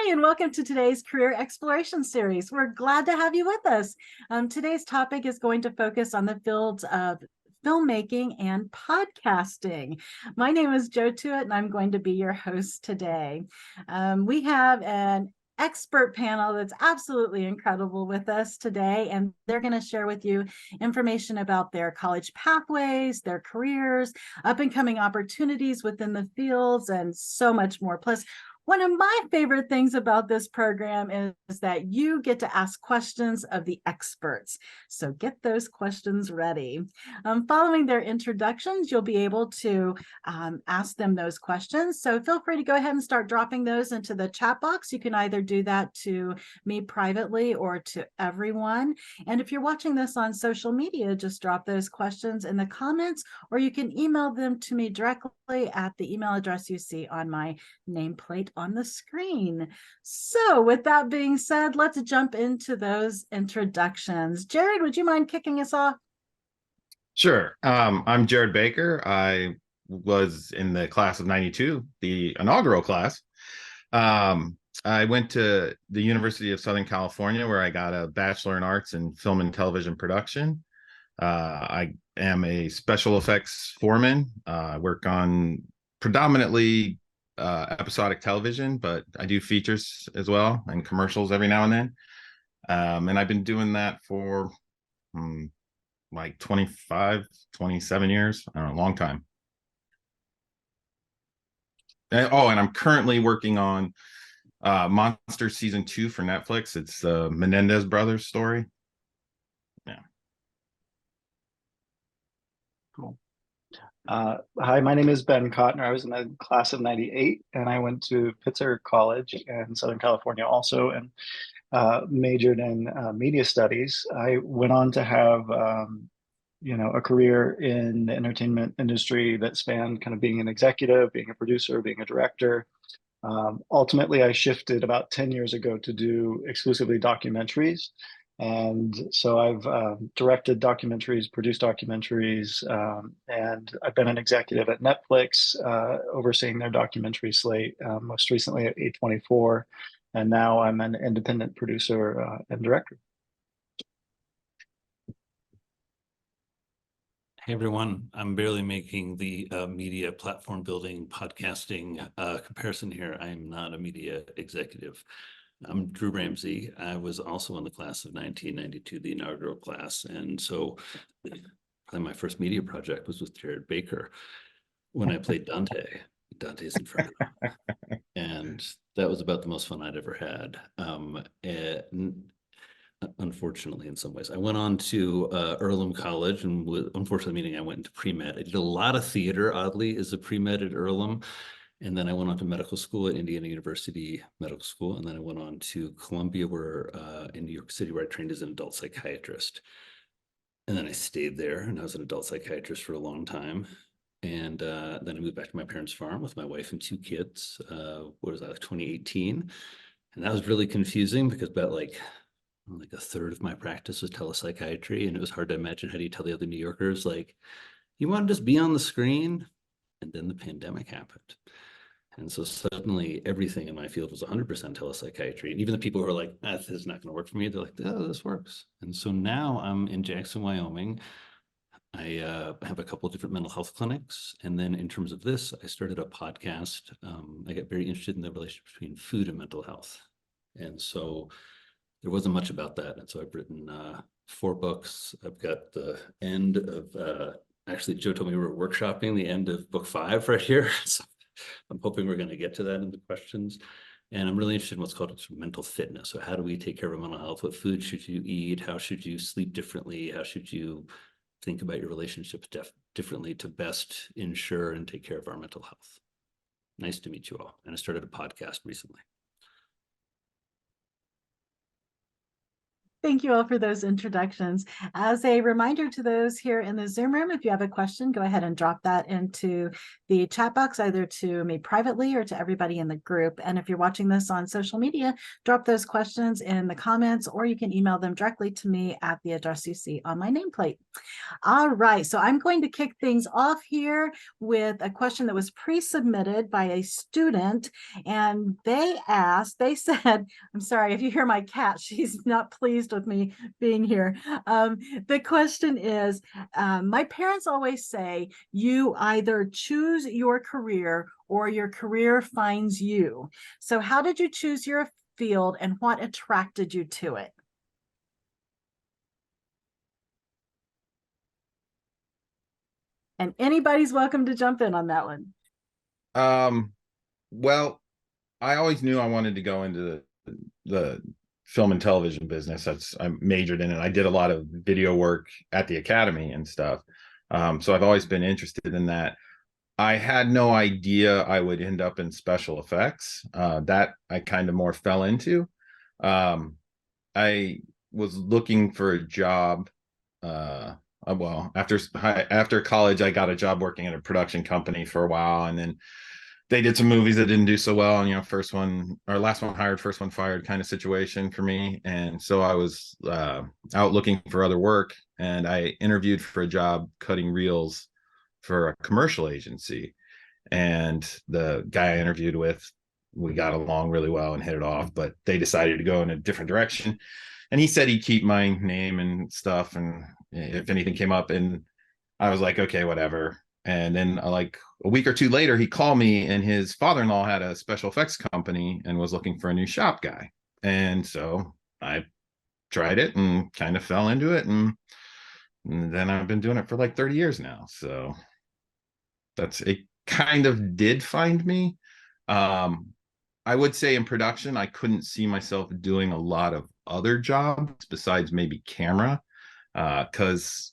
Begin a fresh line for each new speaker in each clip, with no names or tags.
Hi, and welcome to today's Career Exploration Series. We're glad to have you with us. Today's topic is going to focus on the fields of filmmaking and podcasting. My name is Jo Tuitt, and I'm going to be your host today. We have an expert panel that's absolutely incredible with us today, and they're going to share with you information about their college pathways, their careers, up-and-coming opportunities within the fields, and so much more. Plus, one of my favorite things about this program is that you get to ask questions of the experts. So get those questions ready. Following their introductions, you'll be able to ask them those questions. So feel free to go ahead and start dropping those into the chat box. You can either do that to me privately or to everyone. And if you're watching this on social media, just drop those questions in the comments, or you can email them to me directly at the email address you see on my nameplate on the screen. So with that being said, let's jump into those introductions. Jared, would you mind kicking us off?
Sure. I'm Jared Baker. I was in the class of 92, the inaugural class. I went to the University of Southern California, where I got a Bachelor in Arts in Film and Television Production. I am a special effects foreman. I work on predominantly episodic television, but I do features as well and commercials every now and then. And I've been doing that for like 25, 27 years. I don't know, a long time. And I'm currently working on Monster Season 2 for Netflix. It's the Menendez brothers story. Yeah.
Cool. Hi, my name is Ben Kotner. I was in the class of 98, and I went to Pitzer College in Southern California also, and majored in media studies. I went on to have a career in the entertainment industry that spanned kind of being an executive, being a producer, being a director. Ultimately, I shifted about 10 years ago to do exclusively documentaries. And so I've directed documentaries, produced documentaries, and I've been an executive at Netflix, overseeing their documentary slate, most recently at A24. And now I'm an independent producer and director.
Hey everyone, I'm barely making the media platform building podcasting comparison here. I'm not a media executive. I'm Drew Ramsey. I was also in the class of 1992, the inaugural class. And so probably my first media project was with Jared Baker when I played Dante. Dante's Inferno. And that was about the most fun I'd ever had. Unfortunately, in some ways. I went on to Earlham College, and unfortunately, meaning I went into pre-med. I did a lot of theater, oddly, as a pre-med at Earlham. And then I went on to medical school at Indiana University Medical School. And then I went on to Columbia, in New York City, where I trained as an adult psychiatrist. And then I stayed there, and I was an adult psychiatrist for a long time. And then I moved back to my parents' farm with my wife and two kids. What was that, like 2018? And that was really confusing because about like a third of my practice was telepsychiatry, and it was hard to imagine how do you tell the other New Yorkers, like, you want to just be on the screen? And then the pandemic happened. And so suddenly everything in my field was 100% telepsychiatry. And even the people who are like, this is not going to work for me, they're like, oh, this works. And so now I'm in Jackson, Wyoming. I have a couple of different mental health clinics. And then in terms of this, I started a podcast. I got very interested in the relationship between food and mental health. And so there wasn't much about that. And so I've written 4 books. I've got the end of, actually, Joe told me we were workshopping the end of book 5 right here. So I'm hoping we're going to get to that in the questions. And I'm really interested in what's called mental fitness. So how do we take care of our mental health? What food should you eat? How should you sleep differently? How should you think about your relationships differently to best ensure and take care of our mental health? Nice to meet you all. And I started a podcast recently.
Thank you all for those introductions. As a reminder to those here in the Zoom room, if you have a question, go ahead and drop that into the chat box, either to me privately or to everybody in the group. And if you're watching this on social media, drop those questions in the comments, or you can email them directly to me at the address you see on my nameplate. All right, so I'm going to kick things off here with a question that was pre-submitted by a student, and they said, I'm sorry if you hear my cat, she's not pleased with me being here. The question is, my parents always say you either choose your career or your career finds you. So how did you choose your field and what attracted you to it? And anybody's welcome to jump in on that one.
Well, I always knew I wanted to go into the film and television business. I majored in it. I did a lot of video work at the Academy and stuff. So I've always been interested in that. I had no idea I would end up in special effects. That I kind of more fell into. I was looking for a job. Well, after college, I got a job working at a production company for a while, and then they did some movies that didn't do so well. And first one or last one hired, first one fired kind of situation for me. And so I was out looking for other work, and I interviewed for a job cutting reels for a commercial agency. And the guy I interviewed with, we got along really well and hit it off, but they decided to go in a different direction. And he said he'd keep my name and stuff, and if anything came up. And I was like, okay, whatever. And then like a week or two later, he called me, and his father-in-law had a special effects company and was looking for a new shop guy. And so I tried it and kind of fell into it. And then I've been doing it for like 30 years now. So it kind of did find me. I would say in production, I couldn't see myself doing a lot of other jobs besides maybe camera, because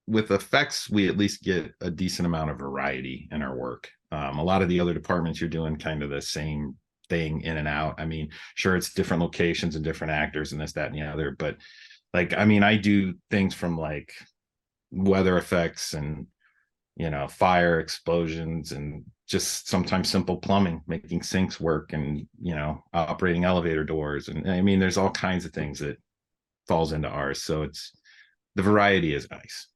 with effects, we at least get a decent amount of variety in our work. A lot of the other departments, you're doing kind of the same thing in and out. I mean, sure, it's different locations and different actors and this, that, and the other. But I do things from like weather effects and, fire explosions, and just sometimes simple plumbing, making sinks work, and, operating elevator doors. And I mean, there's all kinds of things that falls into ours. So the variety is nice.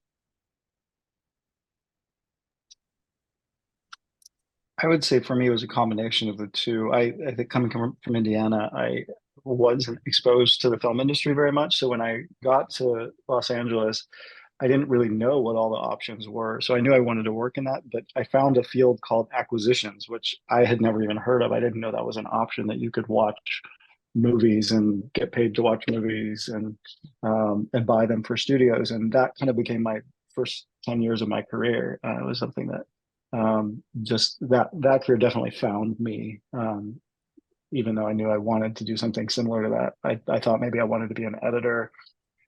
I would say for me, it was a combination of the two. I think coming from Indiana, I wasn't exposed to the film industry very much. So when I got to Los Angeles, I didn't really know what all the options were. So I knew I wanted to work in that, but I found a field called acquisitions, which I had never even heard of. I didn't know that was an option, that you could watch movies and get paid to watch movies and buy them for studios. And that kind of became my first 10 years of my career. It was something that just that career definitely found me. Even though I knew I wanted to do something similar to that, I thought maybe I wanted to be an editor,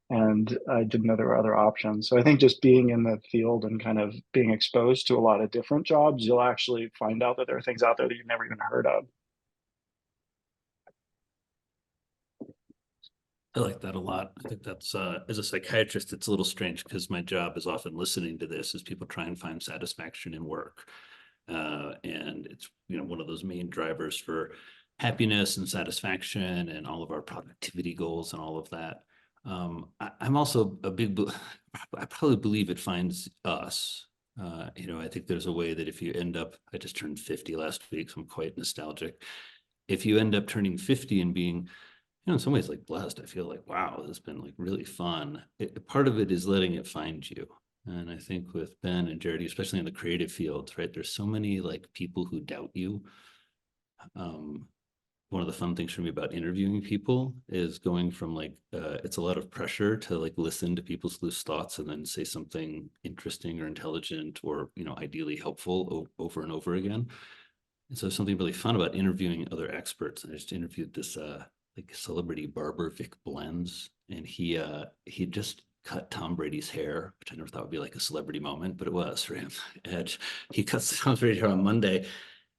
and I didn't know there were other options. So I think just being in the field and kind of being exposed to a lot of different jobs, you'll actually find out that there are things out there that you've never even heard of.
I like that a lot. I think that's, as a psychiatrist, it's a little strange because my job is often listening to this as people try and find satisfaction in work. And it's, one of those main drivers for happiness and satisfaction and all of our productivity goals and all of that. I'm also I probably believe it finds us. I think there's a way that if you end up, I just turned 50 last week, so I'm quite nostalgic. If you end up turning 50 and being, in some ways like blessed, I feel like, wow, this has been like really fun. Part of it is letting it find you. And I think with Ben and Jared, especially in the creative fields, right, there's so many like people who doubt you. One of the fun things for me about interviewing people is going from like, it's a lot of pressure to like listen to people's loose thoughts and then say something interesting or intelligent or, ideally helpful over and over again. And so something really fun about interviewing other experts. I just interviewed this like celebrity barber, Vic Blends, and he just cut Tom Brady's hair, which I never thought would be like a celebrity moment, but it was for him. And he cuts Tom Brady's hair on Monday.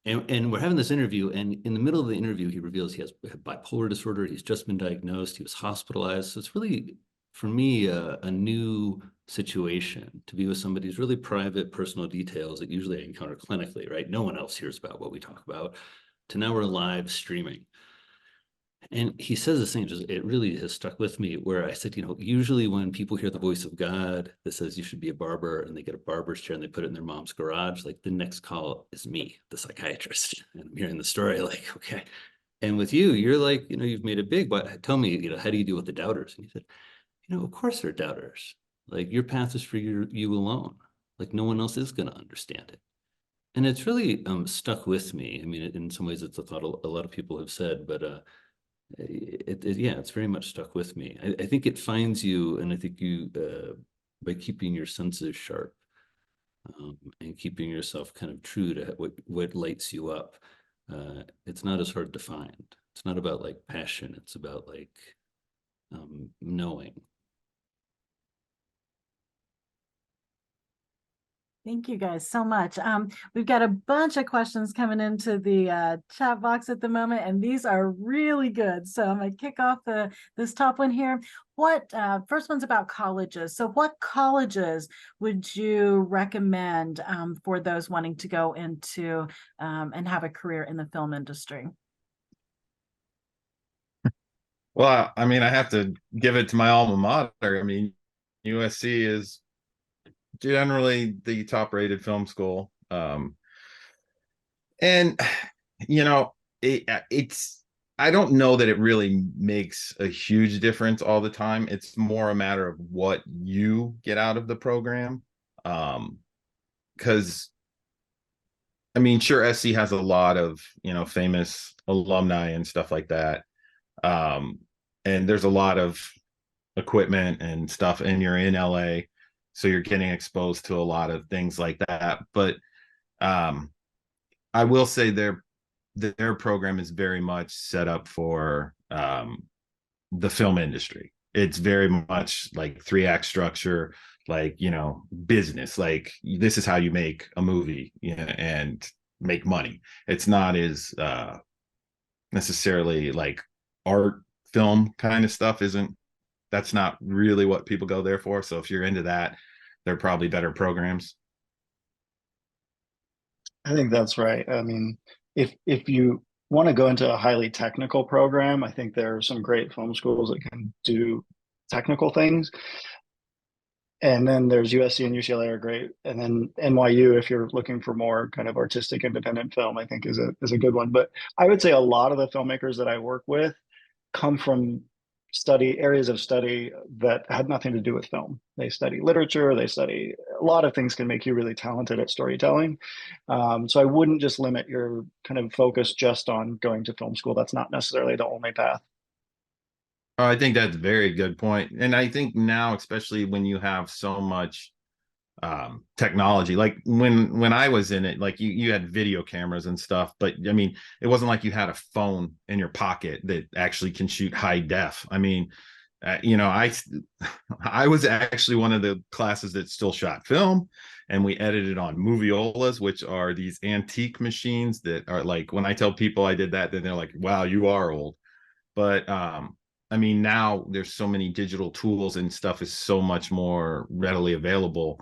And we're having this interview, and in the middle of the interview, he reveals he has bipolar disorder. He's just been diagnosed. He was hospitalized. So it's really, for me, a new situation to be with somebody who's really private, personal details that usually I encounter clinically, right? No one else hears about what we talk about. To now we're live streaming. And he says this thing, just it really has stuck with me, where I said, usually when people hear the voice of God that says you should be a barber, and they get a barber's chair and they put it in their mom's garage, like the next call is me, the psychiatrist. And I'm hearing the story like, okay. And with you, you're like, you've made it big, but tell me, how do you deal with the doubters? And he said, of course they're doubters. Like your path is for you alone. Like no one else is going to understand it. And it's really stuck with me. I mean, in some ways, it's a thought a lot of people have said, but yeah, it's very much stuck with me. I think it finds you, and I think you, by keeping your senses sharp, and keeping yourself kind of true to what lights you up, it's not as hard to find. It's not about like passion. It's about like knowing.
Thank you guys so much. We've got a bunch of questions coming into the chat box at the moment, and these are really good. So I'm gonna kick off this top one here. First one's about colleges. So what colleges would you recommend for those wanting to go into and have a career in the film industry?
Well, I mean, I have to give it to my alma mater. I mean, USC is generally the top rated film school. And it's I don't know that it really makes a huge difference all the time. It's more a matter of what you get out of the program. Because I mean, sure, SC has a lot of famous alumni and stuff like that. And there's a lot of equipment and stuff, and you're in LA, so you're getting exposed to a lot of things like that. But I will say their program is very much set up for the film industry. It's very much like 3-act structure, like business. Like this is how you make a movie, and make money. It's not as necessarily like art film kind of stuff. That's not really what people go there for. So if you're into that, they're probably better programs.
I think that's right. I mean, if you want to go into a highly technical program, I think there are some great film schools that can do technical things. And then there's USC and UCLA are great. And then NYU, if you're looking for more kind of artistic independent film, I think is a good one. But I would say a lot of the filmmakers that I work with come from areas of study that had nothing to do with film. They study literature, they study a lot of things can make you really talented at storytelling. So I wouldn't just limit your kind of focus just on going to film school. That's not necessarily the only path.
Oh, I think that's a very good point. And I think now, especially when you have so much technology, like when I was in it, like you had video cameras and stuff, but I mean, it wasn't like you had a phone in your pocket that actually can shoot high def. I mean, I was actually one of the classes that still shot film, and we edited on moviolas, which are these antique machines that are like, when I tell people I did that, then they're like, wow, you are old. But I mean, now there's so many digital tools and stuff is so much more readily available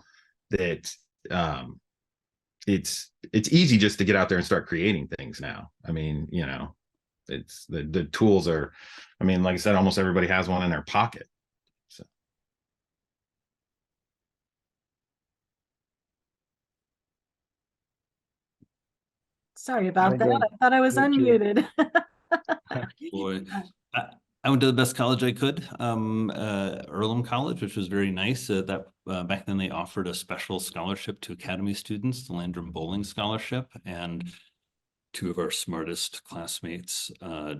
that it's easy just to get out there and start creating things now. I mean, it's the tools are, I mean, like I said, almost everybody has one in their pocket. So
Sorry about that.
agree.
I thought I was
Me too.
unmuted.
Boy, I went to the best college I could, Earlham College, which was very nice. Back then they offered a special scholarship to Academy students, the Landrum Bowling Scholarship, and two of our smartest classmates,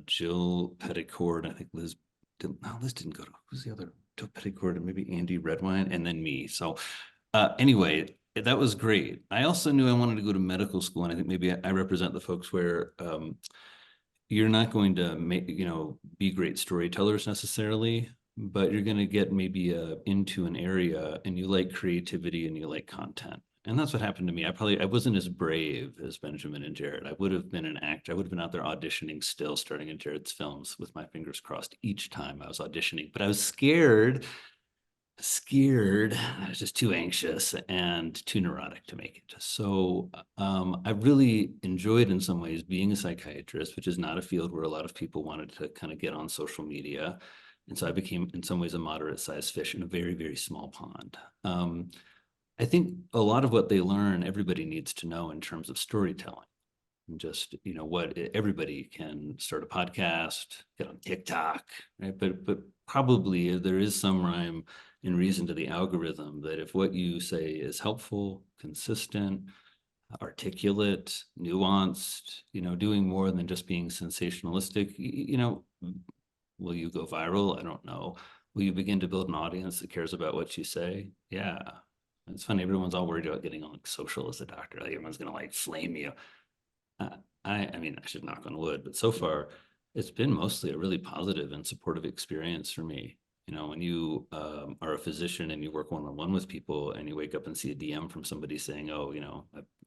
Jill Petticord, I think Liz didn't go to, who's the other? Jill Petticord and maybe Andy Redwine, and then me. So anyway, that was great. I also knew I wanted to go to medical school, and I think maybe I represent the folks where you're not going to make, be great storytellers necessarily, but you're going to get maybe into an area and you like creativity and you like content. And that's what happened to me. I wasn't as brave as Benjamin and Jared. I would have been an actor. I would have been out there auditioning still, starting in Jared's films with my fingers crossed each time I was auditioning. But I was scared. I was just too anxious and too neurotic to make it. So I really enjoyed in some ways being a psychiatrist, which is not a field where a lot of people wanted to kind of get on social media. And so I became in some ways a moderate sized fish in a very, very small pond. I think a lot of what they learn, everybody needs to know in terms of storytelling. And just, what everybody can start a podcast, get on TikTok, right? But probably there is some rhyme and reason to the algorithm that if what you say is helpful, consistent, articulate, nuanced, doing more than just being sensationalistic, will you go viral? I don't know. Will you begin to build an audience that cares about what you say? Yeah. It's funny, everyone's all worried about getting on social as a doctor. Like everyone's gonna flame you. I mean, I should knock on wood, but so far it's been mostly a really positive and supportive experience for me. When you are a physician and you work one-on-one with people and you wake up and see a DM from somebody saying, oh,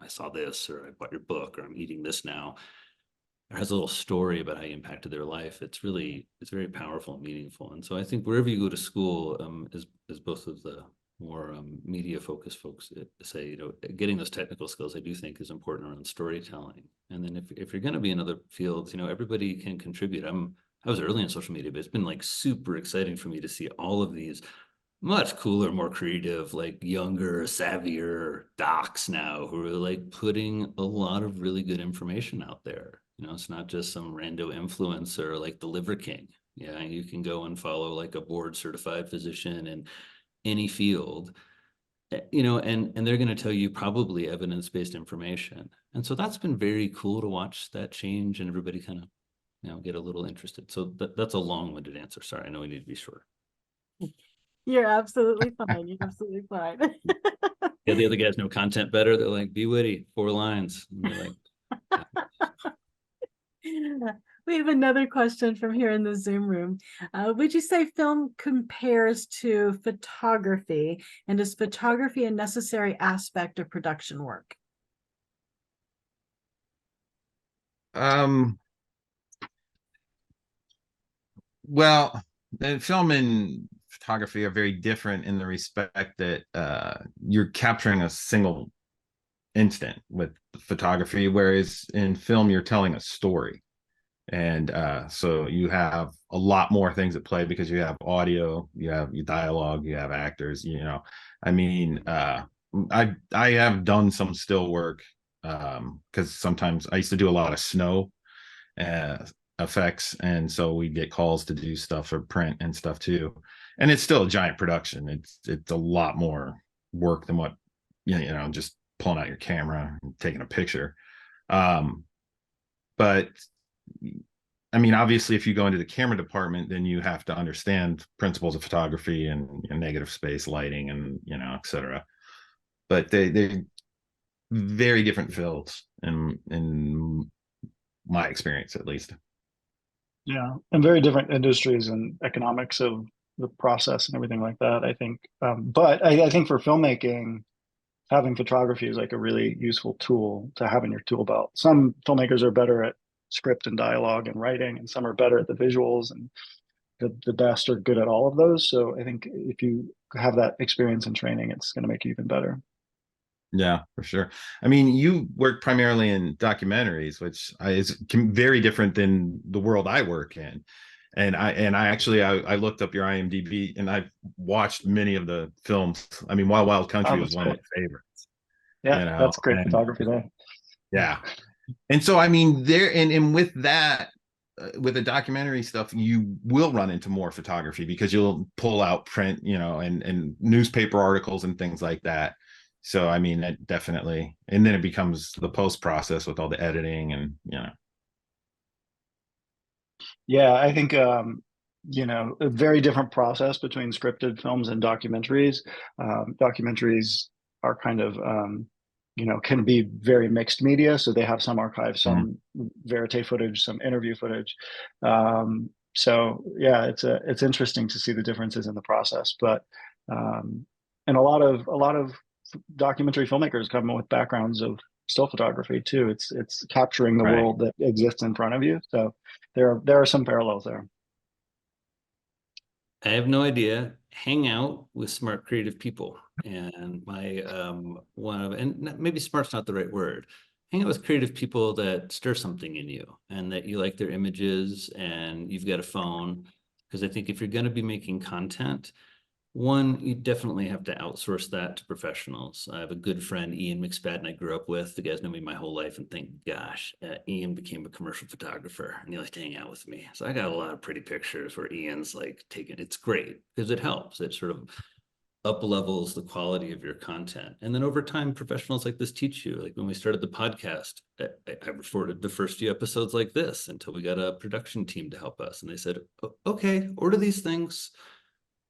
I saw this, or I bought your book, or I'm eating this now, or has a little story about how you impacted their life. It's very powerful and meaningful. And so I think wherever you go to school, as both of the more media focused folks say, getting those technical skills I do think is important around storytelling. And then if you're going to be in other fields, everybody can contribute. I was early in social media, but it's been super exciting for me to see all of these much cooler, more creative, younger, savvier docs now who are putting a lot of really good information out there. It's not just some rando influencer like the Liver King. Yeah, you can go and follow a board certified physician and any field, and they're going to tell you probably evidence-based information. And so that's been very cool to watch that change and everybody kind of, get a little interested. So that's a long-winded answer. Sorry, I know we need to be short.
You're absolutely fine. You're absolutely fine.
Yeah, the other guys know content better. They're like, be witty, 4 lines. And they're like,
we have another question from here in the Zoom room. Would you say film compares to photography, and is photography a necessary aspect of production work?
Well, the film and photography are very different in the respect that you're capturing a single instant with photography, whereas in film you're telling a story. And so you have a lot more things at play because you have audio, you have your dialogue, you have actors. I mean, I have done some still work because sometimes I used to do a lot of snow effects, and so we get calls to do stuff for print and stuff too. And it's still a giant production. It's a lot more work than what just pulling out your camera and taking a picture. But I mean, obviously, if you go into the camera department, then you have to understand principles of photography and negative space lighting and et cetera. But they're very different fields in my experience, at least.
Yeah, and very different industries and economics of the process and everything like that, I think. But I think for filmmaking, having photography is a really useful tool to have in your tool belt. Some filmmakers are better at script and dialogue and writing, and some are better at the visuals, and the best are good at all of those. So I think if you have that experience and training, it's going to make you even better.
Yeah, for sure. I mean, you work primarily in documentaries, which is very different than the world I work in. And I actually looked up your IMDb and I've watched many of the films. I mean, Wild Wild Country was one of my favorites.
Yeah, that's great photography there.
Yeah. And so, I mean, and with that, with the documentary stuff, you will run into more photography because you'll pull out print, and newspaper articles and things like that. So, I mean, it definitely, and then it becomes the post process with all the editing and,
Yeah, I think, a very different process between scripted films and documentaries. Documentaries are kind of, can be very mixed media. So they have some archives, some verite footage, some interview footage. So yeah, it's interesting to see the differences in the process. But and a lot of documentary filmmakers come with backgrounds of still photography too. It's capturing the
Right.
world that exists in front of you. So there are some parallels there.
I have no idea. Hang out with smart, creative people. And my maybe smart's not the right word. Hang out with creative people that stir something in you and that you like their images and you've got a phone. Because I think if you're going to be making content, one, you definitely have to outsource that to professionals. I have a good friend, Ian McSpadden, I grew up with. The guy's known me my whole life, and thank gosh, Ian became a commercial photographer and he liked to hang out with me. So I got a lot of pretty pictures where Ian's like taking, it's great because it helps. It sort of up levels the quality of your content. And then over time, professionals like this teach you. Like when we started the podcast, I recorded the first few episodes like this until we got a production team to help us. And they said, okay, order these things.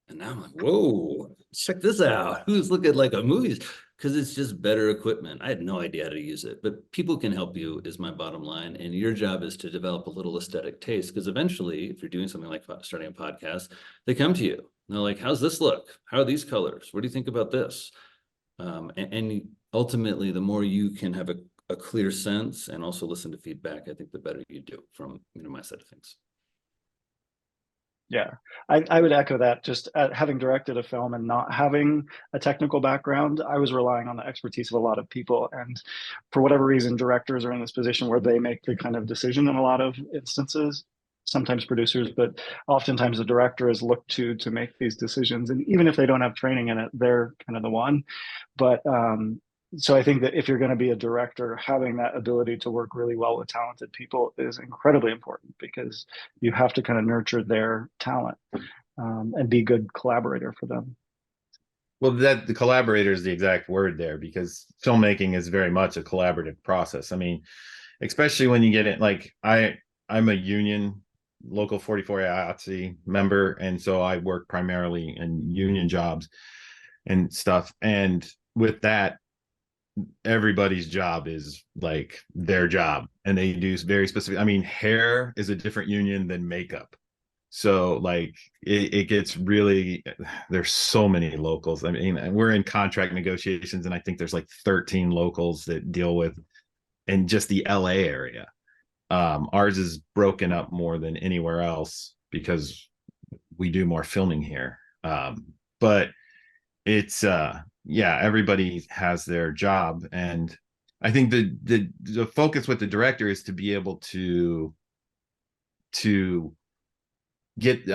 And now I'm like, whoa, check this out. Who's looking like a movie? Because it's just better equipment. I had no idea how to use it, but people can help you is my bottom line. And your job is to develop a little aesthetic taste. Because eventually, if you're doing something like starting a podcast, they come to you. And they're like, how's this look? How are these colors? What do you think about this? And ultimately, the more you can have a clear sense and also listen to feedback, I think the better you do from my side of things.
Yeah, I would echo that. Just having directed a film and not having a technical background, I was relying on the expertise of a lot of people. And for whatever reason, directors are in this position where they make the kind of decision in a lot of instances, sometimes producers, but oftentimes the director is looked to make these decisions. And even if they don't have training in it, they're kind of the one. But so I think that if you're going to be a director, having that ability to work really well with talented people is incredibly important, because you have to kind of nurture their talent and be a good collaborator for them.
Well, that the collaborator is the exact word there, because filmmaking is very much a collaborative process. I mean, especially when you get it, like I'm a union local 44 IATSE member, and so I work primarily in union jobs and stuff. And with that, everybody's job is like their job, and they do very specific. I mean, hair is a different union than makeup. So like it gets really, there's so many locals. I mean, we're in contract negotiations, and I think there's like 13 locals that deal with in just the LA area. Ours is broken up more than anywhere else because we do more filming here. But it's yeah, everybody has their job. And I think the focus with the director is to be able to get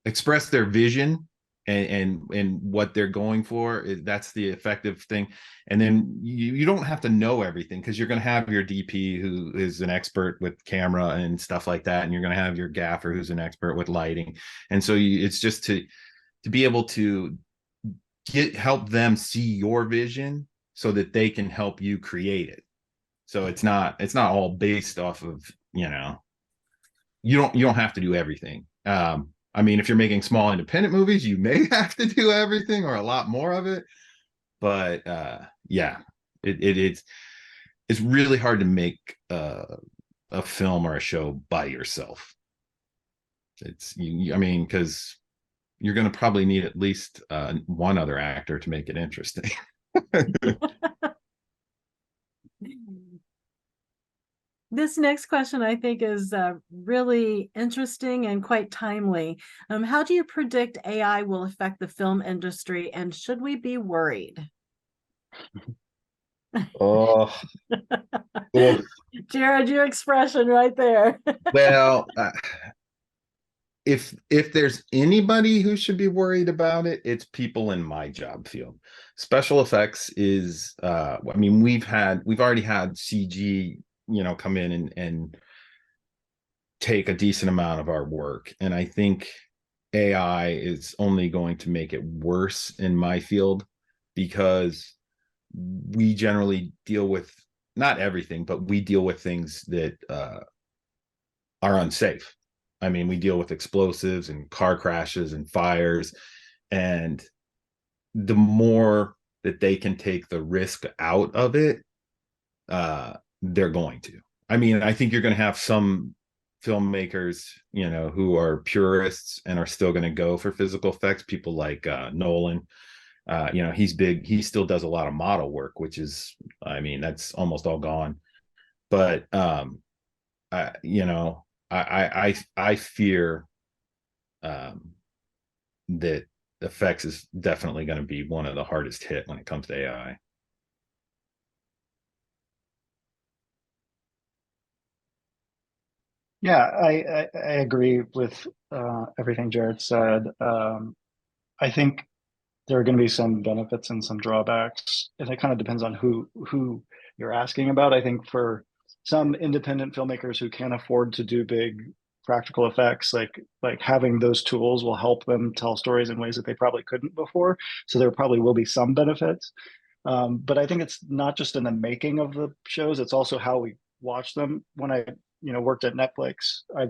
express their vision and what they're going for. That's the effective thing. And then you don't have to know everything, because you're going to have your DP who is an expert with camera and stuff like that, and you're going to have your gaffer who's an expert with lighting. And so it's just to be able to help them see your vision so that they can help you create it. So it's not all based off of, you don't have to do everything. I mean, if you're making small independent movies, you may have to do everything or a lot more of it. But yeah, it's really hard to make a film or a show by yourself. I mean, because you're going to probably need at least one other actor to make it interesting.
This next question, I think, is really interesting and quite timely. How do you predict AI will affect the film industry, and should we be worried?
Oh, well,
Jared, your expression right there.
well, if there's anybody who should be worried about it, it's people in my job field. Special effects is I mean, we've already had CG come in and take a decent amount of our work, and I think AI is only going to make it worse in my field, because we generally deal with, not everything, but we deal with things that are unsafe. I mean, we deal with explosives and car crashes and fires, and the more that they can take the risk out of it, they're going to. I mean, I think you're going to have some filmmakers, who are purists and are still going to go for physical effects. People like Nolan he's big. He still does a lot of model work, which is, I mean, that's almost all gone. But I fear that effects is definitely going to be one of the hardest hit when it comes to AI.
Yeah, I agree with everything Jared said. I think there are going to be some benefits and some drawbacks, and it kind of depends on who you're asking about. I think for some independent filmmakers who can't afford to do big practical effects, like having those tools will help them tell stories in ways that they probably couldn't before. So there probably will be some benefits. But I think it's not just in the making of the shows; it's also how we watch them. When I worked at Netflix, I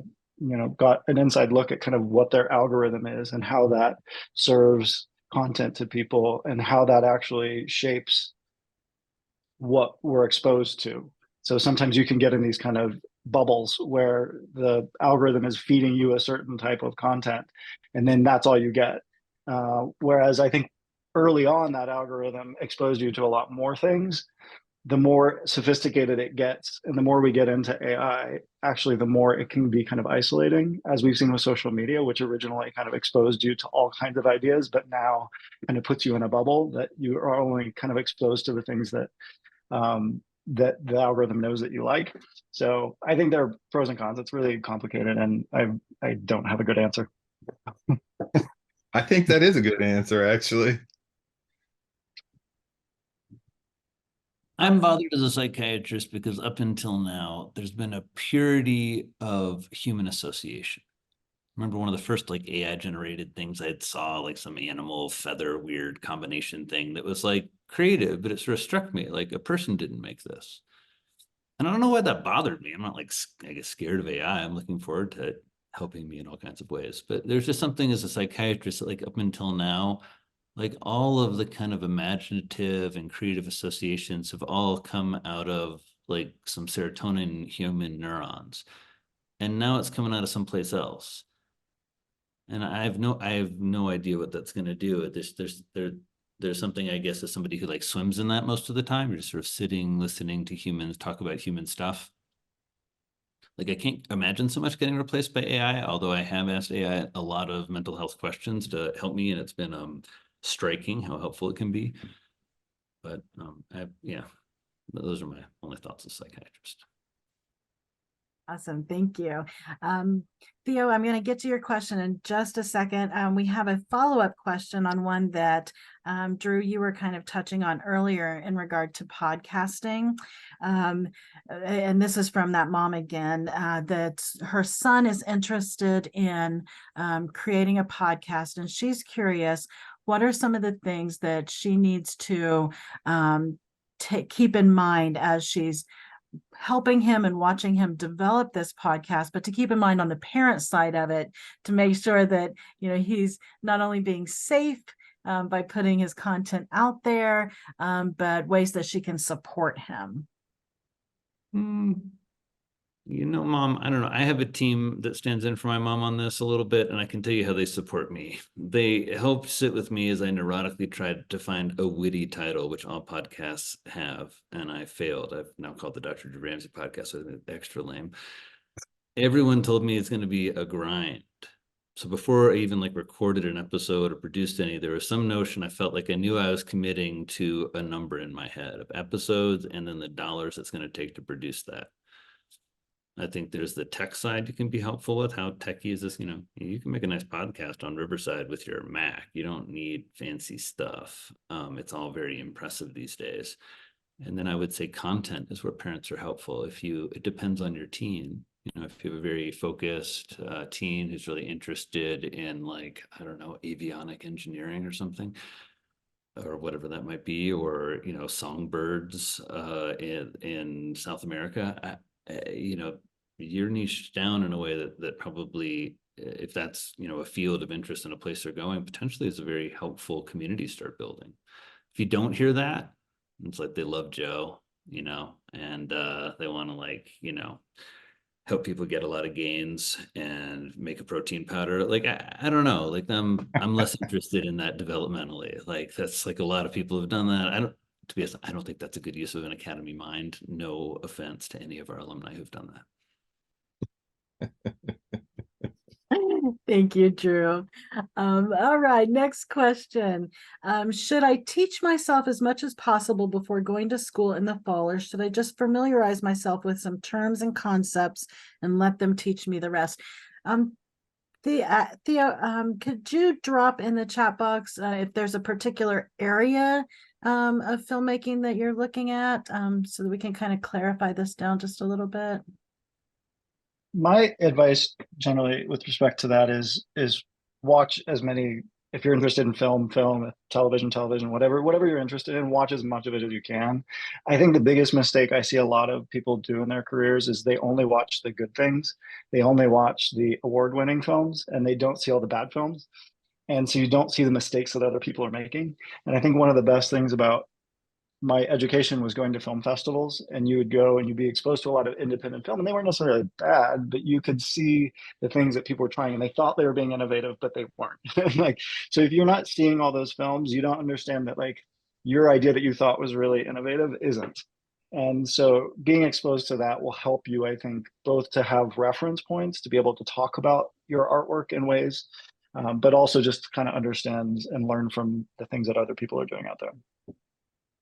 got an inside look at kind of what their algorithm is and how that serves content to people and how that actually shapes what we're exposed to. So sometimes you can get in these kind of bubbles where the algorithm is feeding you a certain type of content, and then that's all you get. Whereas I think early on, that algorithm exposed you to a lot more things. The more sophisticated it gets, and the more we get into AI, actually, the more it can be kind of isolating, as we've seen with social media, which originally kind of exposed you to all kinds of ideas, but now kind of puts you in a bubble that you are only kind of exposed to the things that that the algorithm knows that you like. So I think there are pros and cons. It's really complicated, and I don't have a good answer.
I think that is a good answer, actually.
I'm bothered as a psychiatrist because up until now, there's been a purity of human association. Remember one of the first like AI generated things I saw, like some animal feather weird combination thing that was like creative, but it sort of struck me like a person didn't make this. And I don't know why that bothered me. I'm not like, I guess, scared of AI. I'm looking forward to it helping me in all kinds of ways. But there's just something as a psychiatrist that, like, up until now, like all of the kind of imaginative and creative associations have all come out of like some serotonin human neurons. And now it's coming out of someplace else. And I have no idea what that's going to do. There's something, I guess, as somebody who like swims in that most of the time. You're just sort of sitting, listening to humans talk about human stuff. Like I can't imagine so much getting replaced by AI, although I have asked AI a lot of mental health questions to help me, and it's been striking how helpful it can be. But yeah, those are my only thoughts as a psychiatrist.
Awesome. Thank you. Theo, I'm going to get to your question in just a second. We have a follow-up question on one that Drew, you were kind of touching on earlier in regard to podcasting. And this is from that mom again, that her son is interested in creating a podcast, and she's curious, what are some of the things that she needs to keep in mind as she's helping him and watching him develop this podcast, but to keep in mind on the parent side of it, to make sure that, he's not only being safe by putting his content out there, but ways that she can support him.
Mom, I don't know. I have a team that stands in for my mom on this a little bit, and I can tell you how they support me. They helped sit with me as I neurotically tried to find a witty title, which all podcasts have, and I failed. I've now called the Dr. Drew Ramsey podcast, so it's extra lame. Everyone told me it's going to be a grind. So before I even like recorded an episode or produced any, there was some notion I felt like I knew I was committing to a number in my head of episodes and then the dollars it's going to take to produce that. I think there's the tech side you can be helpful with. How techy is this? You can make a nice podcast on Riverside with your Mac. You don't need fancy stuff. It's all very impressive these days. And then I would say content is where parents are helpful. It depends on your teen. If you have a very focused teen who's really interested in, like, I don't know, avionic engineering or something, or whatever that might be, or songbirds in South America. You're niched down in a way that probably, if that's a field of interest and a place they're going, potentially is a very helpful community to start building. If you don't hear that, it's like they love Joe, and they want to help people get a lot of gains and make a protein powder. Like, I don't know, like I'm less interested in that developmentally. Like that's like a lot of people have done that. To be honest, I don't think that's a good use of an academy mind. No offense to any of our alumni who've done that.
Thank you, Drew. All right, next question. Should I teach myself as much as possible before going to school in the fall, or should I just familiarize myself with some terms and concepts and let them teach me the rest? Theo, could you drop in the chat box if there's a particular area of filmmaking that you're looking at, so that we can kind of clarify this down just a little bit?
My advice generally with respect to that is watch as many, if you're interested in film, television, whatever you're interested in, watch as much of it as you can. I think the biggest mistake I see a lot of people do in their careers is they only watch the good things. They only watch the award-winning films and they don't see all the bad films. And so you don't see the mistakes that other people are making. And I think one of the best things about my education was going to film festivals, and you would go and you'd be exposed to a lot of independent film, and they weren't necessarily bad, but you could see the things that people were trying and they thought they were being innovative, but they weren't. Like, so if you're not seeing all those films, you don't understand that like your idea that you thought was really innovative isn't. And so being exposed to that will help you, I think, both to have reference points to be able to talk about your artwork in ways, but also just kind of understand and learn from the things that other people are doing out there.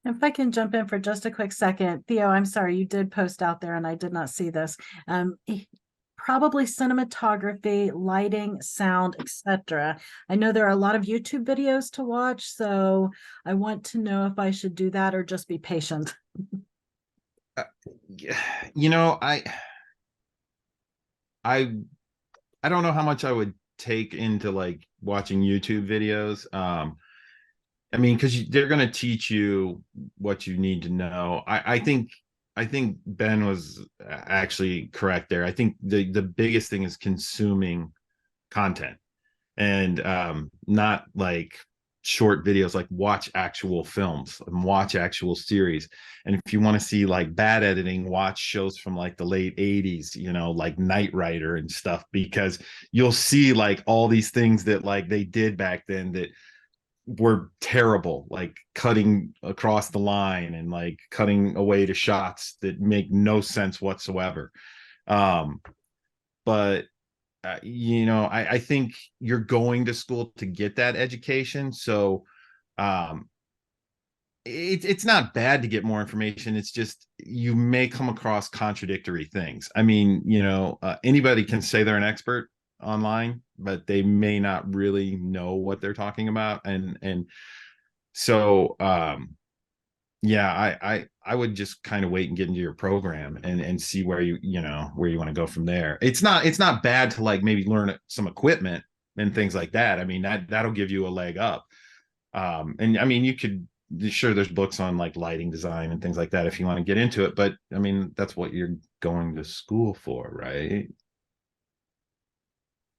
If I can jump in for just a quick second, Theo, I'm sorry, you did post out there and I did not see this. Probably cinematography, lighting, sound, etc. I know there are a lot of YouTube videos to watch, so I want to know if I should do that or just be patient.
You know, I don't know how much I would take into like watching YouTube videos. I mean, because they're going to teach you what you need to know. I think Ben was actually correct there. I think the biggest thing is consuming content, and not like short videos. Like watch actual films and watch actual series. And if you want to see like bad editing, watch shows from like the late 80s, you know, like Knight Rider and stuff, because you'll see like all these things that like they did back then that were terrible, like cutting across the line and like cutting away to shots that make no sense whatsoever. But you know, I think you're going to school to get that education, so it's not bad to get more information. It's just you may come across contradictory things. I mean, you know, anybody can say they're an expert online, but they may not really know what they're talking about. And so yeah, I would just kind of wait and get into your program and see where you know where you want to go from there. It's not bad to like maybe learn some equipment and things like that. I mean, that'll give you a leg up. And I mean, you could, sure, there's books on like lighting design and things like that if you want to get into it, but I mean, that's what you're going to school for, right?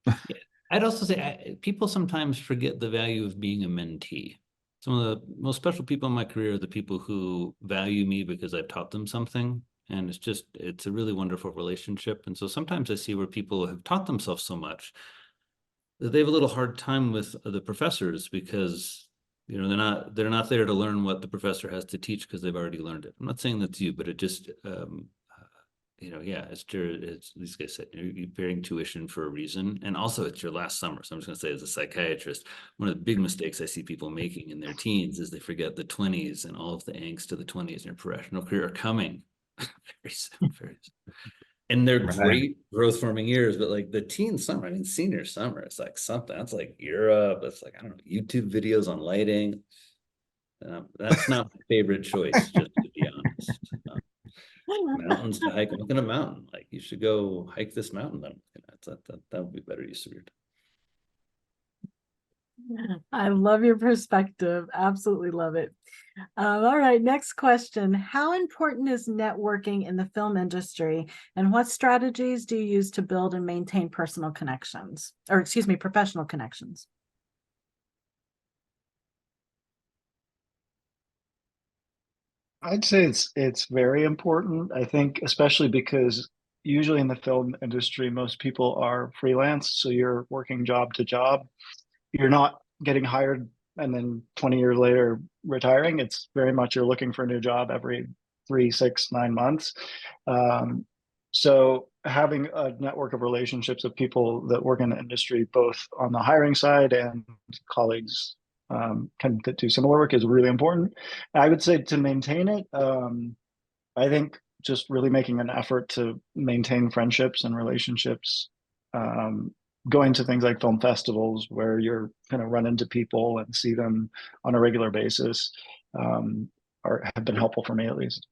Yeah. I'd also say people sometimes forget the value of being a mentee. Some of the most special people in my career are the people who value me because I've taught them something. And it's a really wonderful relationship. And so sometimes I see where people have taught themselves so much that they have a little hard time with the professors because, you know, they're not there to learn what the professor has to teach because they've already learned it. I'm not saying that's you, but it just, you know, yeah, as these guys said, you're paying tuition for a reason. And also it's your last summer. So I'm just gonna say, as a psychiatrist, one of the big mistakes I see people making in their teens is they forget the 20s and all of the angst of the 20s in your professional career are coming very soon, very soon. And they're great growth forming years, but like the teen summer, I mean, senior summer, it's like something that's like Europe. It's like, I don't know, YouTube videos on lighting. That's not my favorite choice, just to be honest. Mountains to hike. I'm looking at a mountain. Like you should go hike this mountain. Then that would be better use of your time.
I love your perspective. Absolutely love it. All right, next question. How important is networking in the film industry, and what strategies do you use to build and maintain personal connections, or excuse me, professional connections?
I'd say it's very important. I think especially because usually in the film industry, most people are freelance. So you're working job to job. You're not getting hired and then 20 years later retiring. It's very much you're looking for a new job every 3, 6, 9 months. Um, so having a network of relationships of people that work in the industry, both on the hiring side and colleagues that do similar work, is really important. I would say to maintain it, I think just really making an effort to maintain friendships and relationships, going to things like film festivals where you're going to run into people and see them on a regular basis, have been helpful for me at least.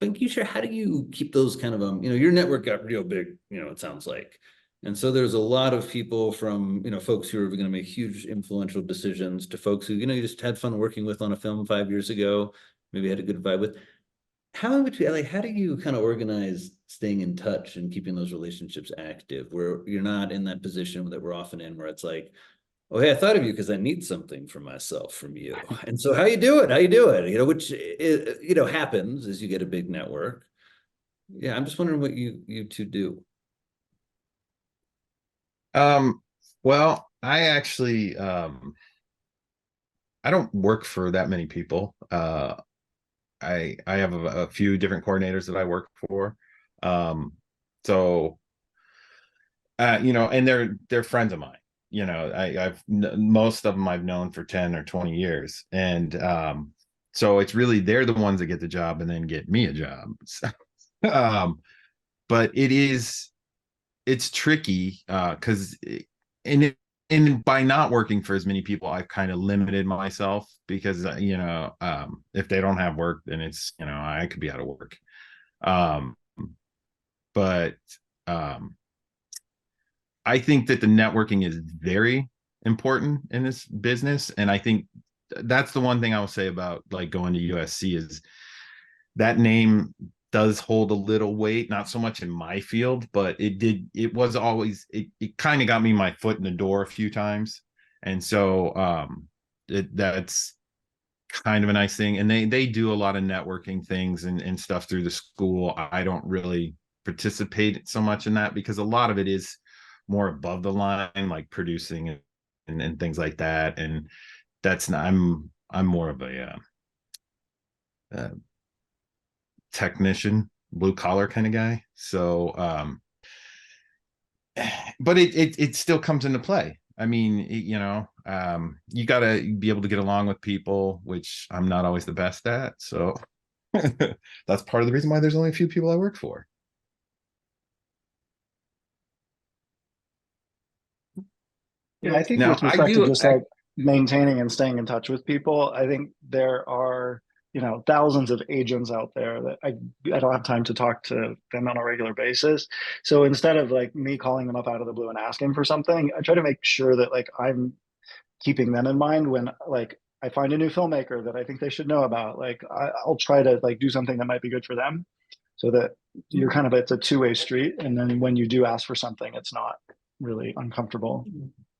But can you share, how do you keep those kind of, your network got real big, it sounds like. And so there's a lot of people from, folks who are going to make huge influential decisions to folks who, you just had fun working with on a film 5 years ago, maybe had a good vibe with. How do you kind of organize staying in touch and keeping those relationships active where you're not in that position that we're often in, where it's like, oh, hey, I thought of you because I need something for myself from you. And so how you do it, which, happens as you get a big network. Yeah, I'm just wondering what you two do.
Well, I actually, I don't work for that many people. I have a few different coordinators that I work for. So and they're friends of mine. I've most of them I've known for 10 or 20 years. And so it's really they're the ones that get the job and then get me a job. So, but it's tricky because and by not working for as many people, I've kind of limited myself because if they don't have work, then it's I could be out of work. But I think that the networking is very important in this business, and I think that's the one thing I will say about like going to USC is that name does hold a little weight, not so much in my field, but it was always, it kind of got me my foot in the door a few times. And so that's kind of a nice thing. And they do a lot of networking things and stuff through the school. I don't really participate so much in that because a lot of it is more above the line, like producing and things like that. And that's not, I'm more of a technician, blue collar kind of guy. So but it still comes into play. I mean, you got to be able to get along with people, which I'm not always the best at. So that's part of the reason why there's only a few people I work for.
Yeah, I think
Now,
with respect to just like maintaining and staying in touch with people, I think there are, thousands of agents out there that I don't have time to talk to them on a regular basis. So instead of like me calling them up out of the blue and asking for something, I try to make sure that like I'm keeping them in mind when like I find a new filmmaker that I think they should know about. Like I'll try to like do something that might be good for them so that you're kind of, it's a two-way street. And then when you do ask for something, it's not really uncomfortable.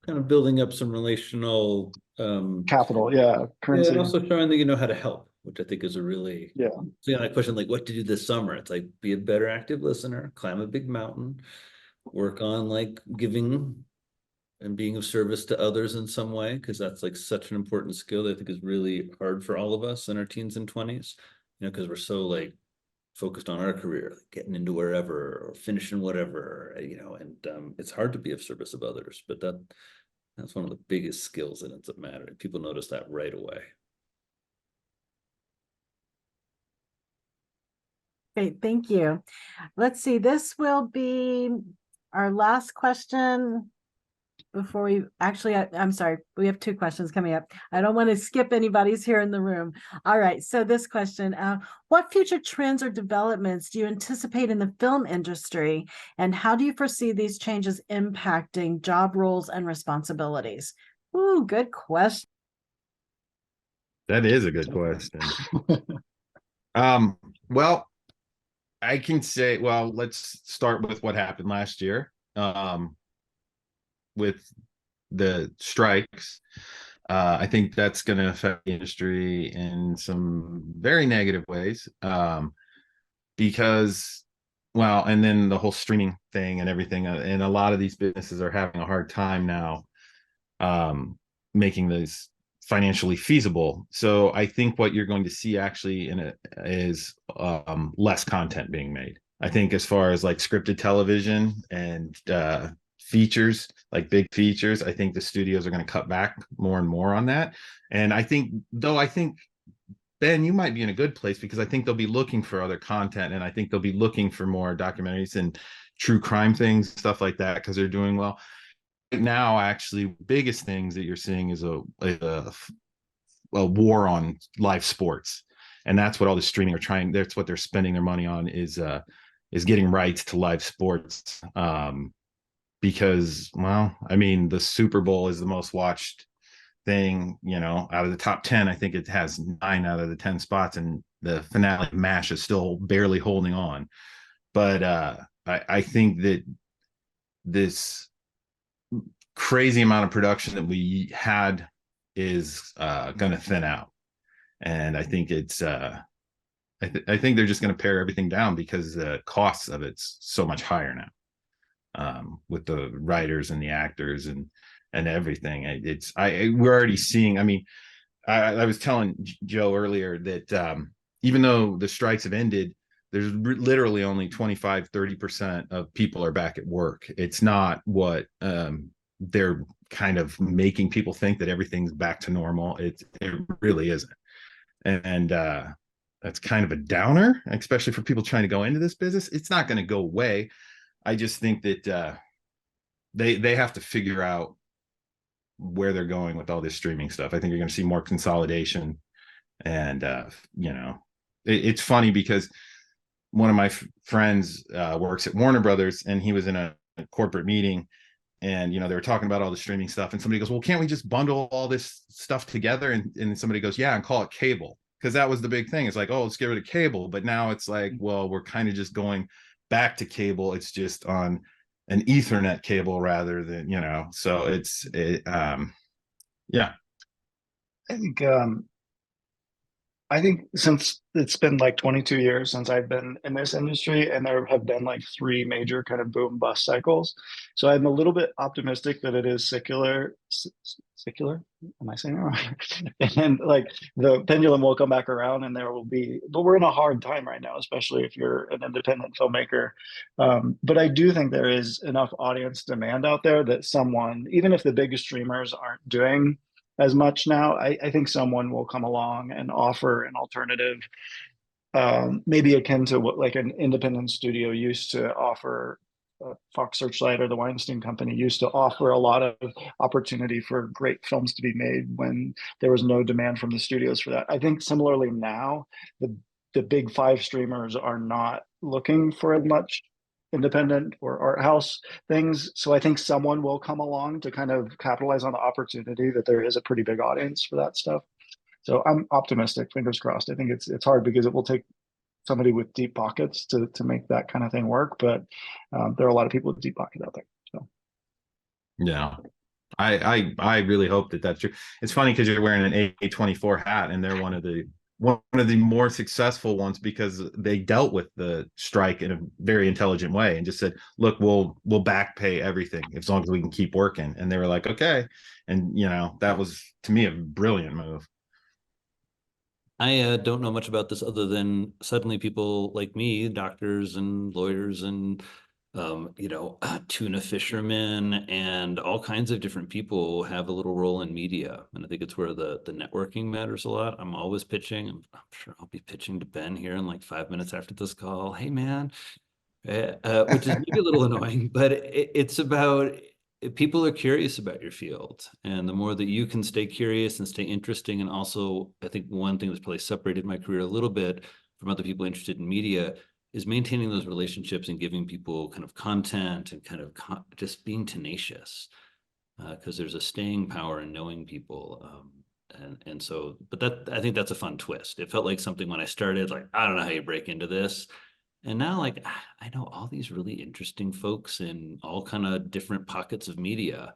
Kind of building up some relational
capital, yeah, currency.
and also showing that you know how to help, which I think is a really
yeah.
So that question, like what to do this summer, it's like be a better active listener, climb a big mountain, work on like giving and being of service to others in some way, because that's like such an important skill that I think is really hard for all of us in our teens and 20s, because we're so like focused on our career, like getting into wherever or finishing whatever, and it's hard to be of service of others, but that's one of the biggest skills that ends up mattering. People notice that right away.
Great, thank you. Let's see, this will be our last question before we actually, I'm sorry, we have 2 questions coming up. I don't want to skip anybody's here in the room. All right, so this question, what future trends or developments do you anticipate in the film industry, and how do you foresee these changes impacting job roles and responsibilities? Ooh, good question.
That is a good question. Well, I can say, well, let's start with what happened last year. With the strikes, I think that's going to affect the industry in some very negative ways, because well, and then the whole streaming thing and everything, and a lot of these businesses are having a hard time now making this financially feasible. So I think what you're going to see actually in it is less content being made. I think as far as like scripted television and features, like big features, I think the studios are going to cut back more and more on that. And I think, though, I think Ben, you might be in a good place because I think they'll be looking for other content, and I think they'll be looking for more documentaries and true crime things, stuff like that, because they're doing well. Right now, actually, biggest things that you're seeing is a war on live sports, and that's what all the streaming are trying. That's what they're spending their money on is getting rights to live sports. Because, well, I mean, the Super Bowl is the most watched thing, out of the top 10. I think it has 9 out of the 10 spots, and the finale MASH is still barely holding on. But I think that this crazy amount of production that we had is going to thin out, and I think it's I think they're just going to pare everything down because the costs of it's so much higher now, with the writers and the actors and everything. We're already seeing. I mean, I was telling Joe earlier that even though the strikes have ended, there's literally only 25-30% of people are back at work. It's not what they're kind of making people think, that everything's back to normal. It really isn't. And that's kind of a downer, especially for people trying to go into this business. It's not going to go away. I just think that they have to figure out where they're going with all this streaming stuff. I think you're going to see more consolidation. And it's funny because one of my friends works at Warner Brothers, and he was in a corporate meeting, and they were talking about all the streaming stuff, and somebody goes, well, can't we just bundle all this stuff together? And somebody goes, yeah, and call it cable, because that was the big thing. It's like, oh, let's get rid of cable. But now it's like, well, we're kind of just going back to cable. It's just on an Ethernet cable rather than, so yeah.
I think since it's been like 22 years since I've been in this industry, and there have been like 3 major kind of boom bust cycles. So I'm a little bit optimistic that it is secular. Am I saying it wrong? And like the pendulum will come back around, and there will be, but we're in a hard time right now, especially if you're an independent filmmaker. But I do think there is enough audience demand out there that someone, even if the biggest streamers aren't doing as much now, I think someone will come along and offer an alternative, maybe akin to what like an independent studio used to offer. Fox Searchlight or the Weinstein Company used to offer a lot of opportunity for great films to be made when there was no demand from the studios for that. I think similarly now, the big 5 streamers are not looking for as much independent or art house things. So I think someone will come along to kind of capitalize on the opportunity that there is a pretty big audience for that stuff. So I'm optimistic, fingers crossed. I think it's hard because it will take somebody with deep pockets to make that kind of thing work. But there are a lot of people with deep pockets out there. So
Yeah. I really hope that that's true. It's funny because you're wearing an A24 hat, and they're one of the more successful ones because they dealt with the strike in a very intelligent way and just said, look, we'll back pay everything as long as we can keep working. And they were like, okay. And that was, to me, a brilliant move.
I don't know much about this other than suddenly people like me, doctors and lawyers and tuna fishermen and all kinds of different people have a little role in media. And I think it's where the networking matters a lot. I'm always pitching. I'm sure I'll be pitching to Ben here in like 5 minutes after this call. Hey, man, which is maybe a little annoying, but it's about people are curious about your field. And the more that you can stay curious and stay interesting. And also, I think one thing that's probably separated my career a little bit from other people interested in media is maintaining those relationships and giving people kind of content and kind of just being tenacious, because there's a staying power in knowing people. And so, but I think that's a fun twist. It felt like something when I started, like, I don't know how you break into this. And now, like, I know all these really interesting folks in all kind of different pockets of media,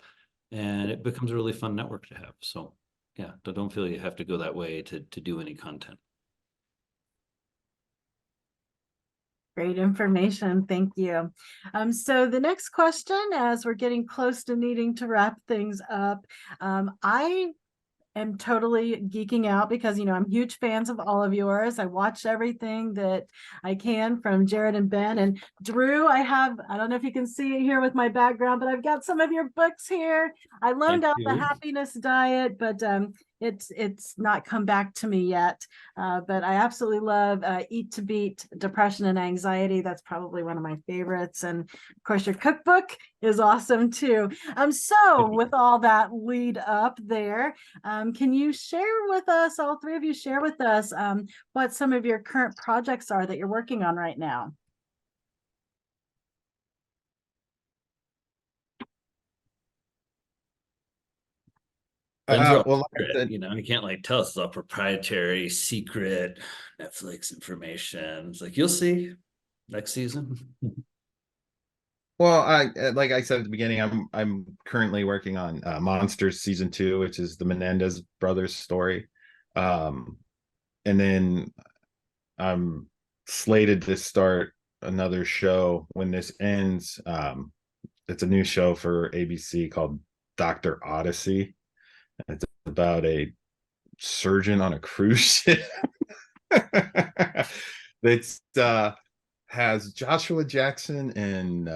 and it becomes a really fun network to have. So yeah, don't feel you have to go that way to do any content.
Great information. Thank you. So the next question, as we're getting close to needing to wrap things up, I am totally geeking out because, I'm huge fans of all of yours. I watch everything that I can from Jared and Ben and Drew. I don't know if you can see it here with my background, but I've got some of your books here. I loaned out the Happiness Diet, but it's not come back to me yet. But I absolutely love Eat to Beat Depression and Anxiety. That's probably one of my favorites. And of course, your cookbook is awesome too. So with all that lead up there, can you share with us, all three of you share with us, what some of your current projects are that you're working on right now?
Well, like I said,
you can't like tell us it's all proprietary, secret Netflix information. It's like, you'll see next season.
well, like I said at the beginning, I'm currently working on Monsters season 2, which is the Menendez brothers story, and then I'm slated to start another show when this ends. It's a new show for ABC called Dr. Odyssey. It's about a surgeon on a cruise ship. It's has Joshua Jackson and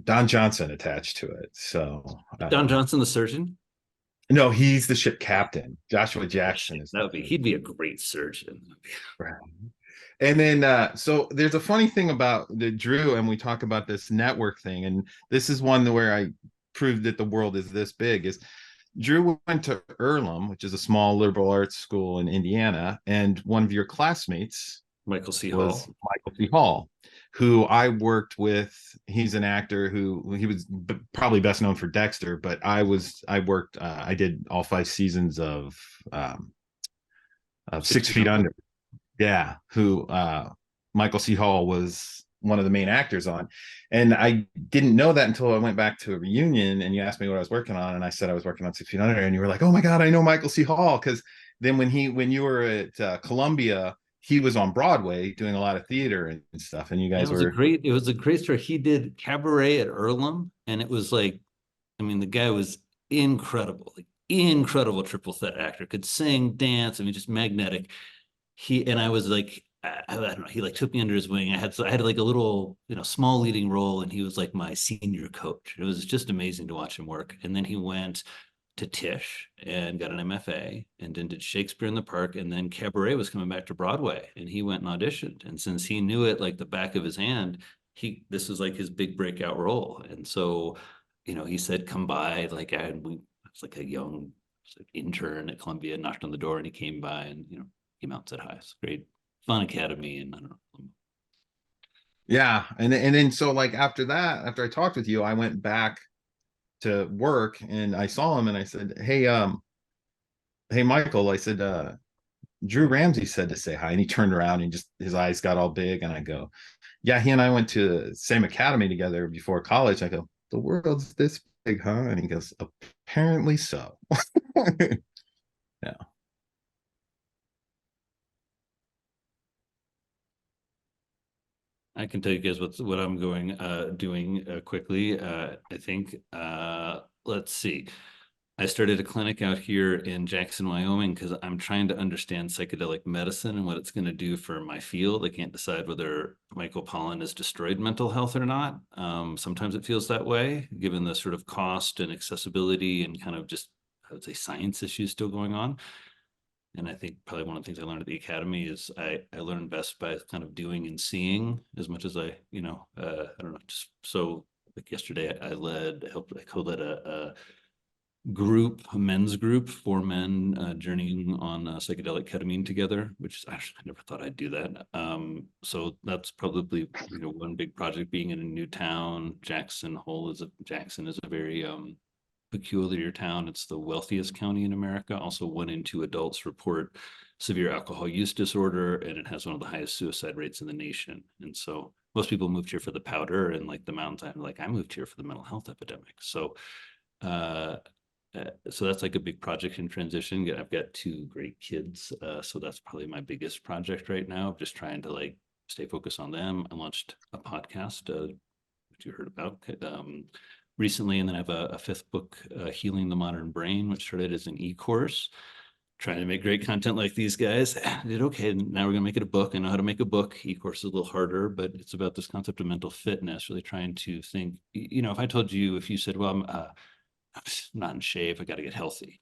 Don Johnson attached to it. So
Don Johnson, the surgeon?
No, he's the ship captain. Joshua Jackson is
he'd be a great surgeon.
Right. And then so there's a funny thing about the Drew, and we talk about this network thing, and this is one where I proved that the world is this big. Is Drew went to Earlham, which is a small liberal arts school in Indiana, and one of your classmates,
Michael C.
Hall, who I worked with. He's an actor who he was probably best known for Dexter, but I did all 5 seasons of 6 Feet Under. Yeah, who Michael C. Hall was one of the main actors on. And I didn't know that until I went back to a reunion and you asked me what I was working on. And I said I was working on 6 Feet Under. And you were like, oh my God, I know Michael C. Hall. Because then when you were at Columbia, he was on Broadway doing a lot of theater and stuff. And you guys
it was a great story. He did Cabaret at Earlham. And it was like, the guy was incredible, like incredible triple threat actor, could sing, dance, just magnetic. I was like, I don't know, he like took me under his wing. I had like a little, small leading role, and he was like my senior coach. It was just amazing to watch him work. And then he went to Tisch and got an MFA, and then did Shakespeare in the Park, and then Cabaret was coming back to Broadway, and he went and auditioned. And since he knew it like the back of his hand, this was like his big breakout role. And so, he said, come by. Like I was like a young intern at Columbia, knocked on the door, and he came by and came out and said hi. It's great, fun academy, and I don't know.
Yeah, and then so like after that, after I talked with you, I went back to work and I saw him and I said, hey Michael, I said, Drew Ramsey said to say hi, and he turned around and just his eyes got all big, and I go, yeah, he and I went to the same academy together before college. I go, the world's this big, huh? And he goes, apparently so. Yeah.
I can tell you guys what I'm doing quickly. I think let's see. I started a clinic out here in Jackson, Wyoming, because I'm trying to understand psychedelic medicine and what it's going to do for my field. I can't decide whether mycopollen has destroyed mental health or not. Sometimes it feels that way, given the sort of cost and accessibility and kind of just, I would say, science issues still going on. And I think probably one of the things I learned at the academy is I learn best by kind of doing and seeing as much as I don't know, just so like yesterday I co-led a men's group, 4 men journeying on psychedelic ketamine together, which I never thought I'd do that. So that's probably, one big project. Being in a new town. Jackson is a very peculiar town. It's the wealthiest county in America. Also, 1 in 2 adults report severe alcohol use disorder, and it has one of the highest suicide rates in the nation. And so most people moved here for the powder and like the mountains. Like I moved here for the mental health epidemic. So so that's like a big project in transition. I've got 2 great kids. So that's probably my biggest project right now, just trying to like stay focused on them. I launched a podcast, which you heard about recently, and then I have a fifth book, Healing the Modern Brain, which started as an e-course. Trying to make great content like these guys. I did okay. Now we're gonna make it a book. I know how to make a book. E-course is a little harder, but it's about this concept of mental fitness. Really trying to think. If I told you, if you said, "Well, I'm not in shape. I got to get healthy."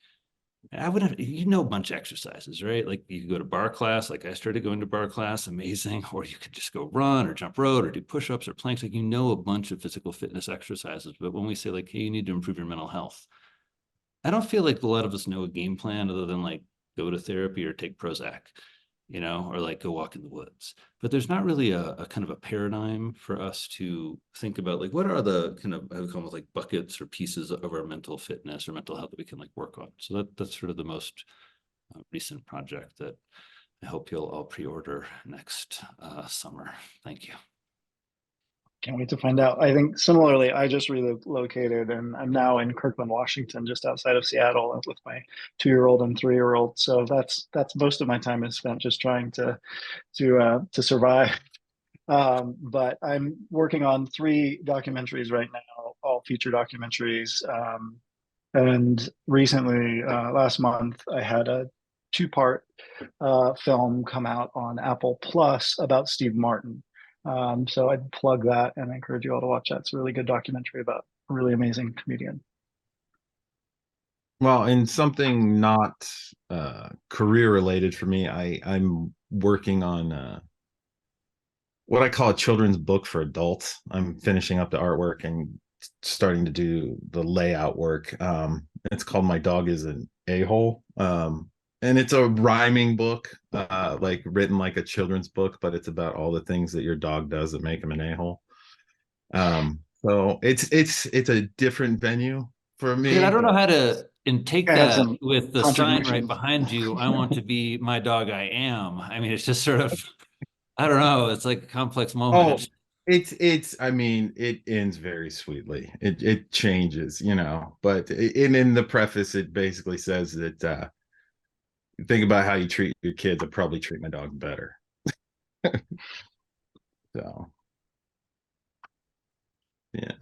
I would have, a bunch of exercises, right? Like you could go to bar class, like I started going to bar class, amazing. Or you could just go run or jump rope or do push-ups or planks. Like, a bunch of physical fitness exercises. But when we say like, hey, you need to improve your mental health, I don't feel like a lot of us know a game plan other than like go to therapy or take Prozac, or like go walk in the woods. But there's not really a kind of a paradigm for us to think about like what are the kind of, I would call them like buckets or pieces of our mental fitness or mental health that we can like work on. So that's sort of the most recent project that I hope you'll all pre-order next summer. Thank you.
Can't wait to find out. I think similarly, I just relocated and I'm now in Kirkland, Washington, just outside of Seattle with my 2-year-old and 3-year-old. So that's most of my time is spent just trying to survive. But I'm working on 3 documentaries right now, all feature documentaries. And recently, last month, I had a 2-part film come out on Apple Plus about Steve Martin. So I'd plug that and I encourage you all to watch that. It's a really good documentary about a really amazing comedian.
Well, in something not career related for me, I'm working on what I call a children's book for adults. I'm finishing up the artwork and starting to do the layout work. It's called My Dog is an A-hole. And it's a rhyming book, like written like a children's book, but it's about all the things that your dog does that make him an a-hole. So it's a different venue for me.
Dude, I don't know how to intake that with the sign right
contributions.
behind you. I want to be my dog, I am. I mean, it's just sort of, I don't know. It's like a complex moment.
I mean, it ends very sweetly. It changes, but in the preface, it basically says that think about how you treat your kids. I'd probably treat my dog better. So, yeah.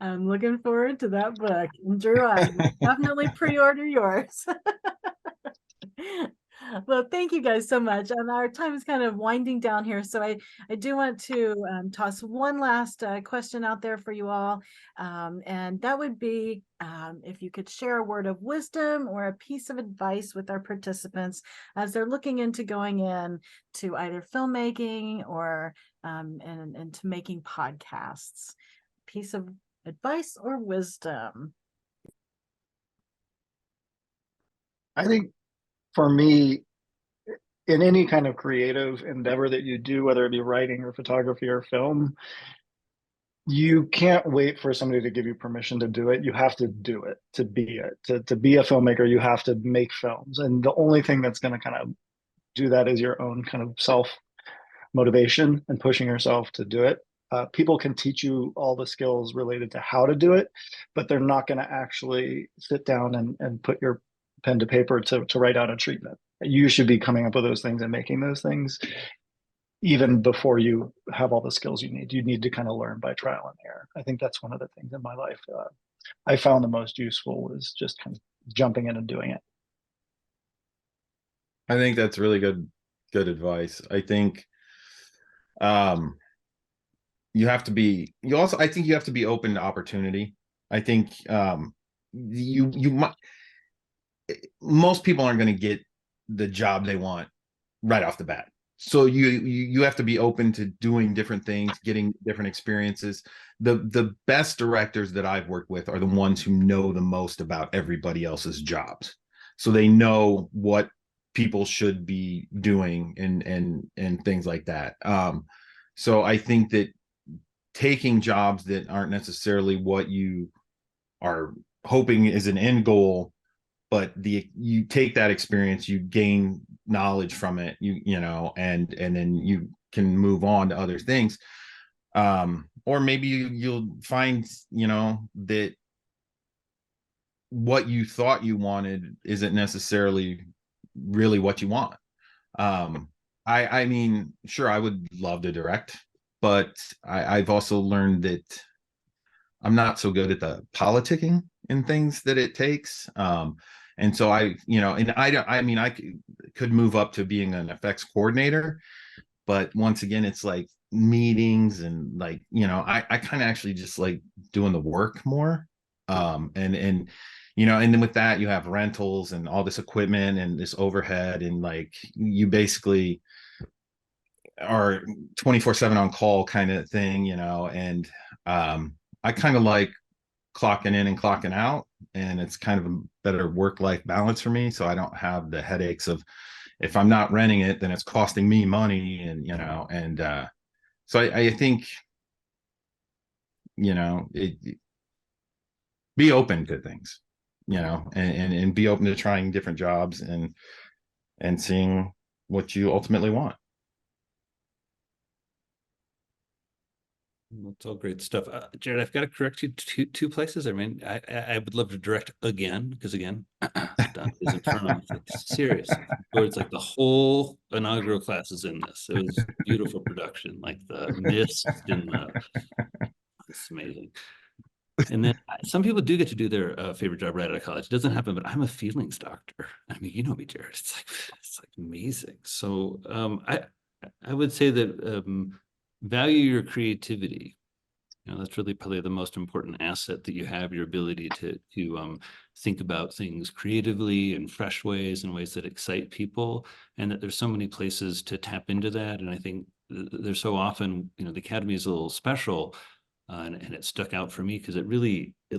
I'm looking forward to that book. And Drew, I definitely pre-order yours. Well, thank you guys so much. Our time is kind of winding down here. So I do want to toss one last question out there for you all. And that would be if you could share a word of wisdom or a piece of advice with our participants as they're looking into going in to either filmmaking or and to making podcasts. Piece of advice or wisdom?
I think for me, in any kind of creative endeavor that you do, whether it be writing or photography or film, you can't wait for somebody to give you permission to do it. You have to do it to be it. To be a filmmaker, you have to make films. And the only thing that's going to kind of do that is your own kind of self motivation and pushing yourself to do it. People can teach you all the skills related to how to do it, but they're not going to actually sit down and put your pen to paper to write out a treatment. You should be coming up with those things and making those things even before you have all the skills you need. You need to kind of learn by trial and error. I think that's one of the things in my life I found the most useful was just kind of jumping in and doing it.
I think that's really good advice. I think I think you have to be open to opportunity. I think most people aren't going to get the job they want right off the bat. So you have to be open to doing different things, getting different experiences. The best directors that I've worked with are the ones who know the most about everybody else's jobs. So they know what people should be doing and things like that. So I think that taking jobs that aren't necessarily what you are hoping is an end goal, but you take that experience, you gain knowledge from it, and then you can move on to other things. Or maybe you'll find, that what you thought you wanted isn't necessarily really what you want. I mean, sure, I would love to direct, but I've also learned that I'm not so good at the politicking and things that it takes. And so and I don't, I mean, could move up to being an effects coordinator, but once again, it's like meetings and like, I kind of actually just like doing the work more. And then with that, you have rentals and all this equipment and this overhead, and like you basically are 24/7 on call kind of thing, and I kind of like clocking in and clocking out, and it's kind of a better work-life balance for me, so I don't have the headaches of, if I'm not renting it, then it's costing me money, and so I think, be open to things, and be open to trying different jobs and seeing what you ultimately want.
That's all great stuff. Jared, I've got to correct you two places. I mean, I would love to direct again, because again, Dante's Inferno. It's like, seriously, it's like the whole inaugural class is in this. It was beautiful production, like the mist and it's amazing. And then some people do get to do their favorite job right out of college. It doesn't happen, but I'm a feelings doctor. I mean, you know me, Jared. It's like amazing. So I would say that value your creativity. That's really probably the most important asset that you have, your ability to think about things creatively in fresh ways, in ways that excite people, and that there's so many places to tap into that. And I think there's so often, the Academy is a little special, and it stuck out for me because it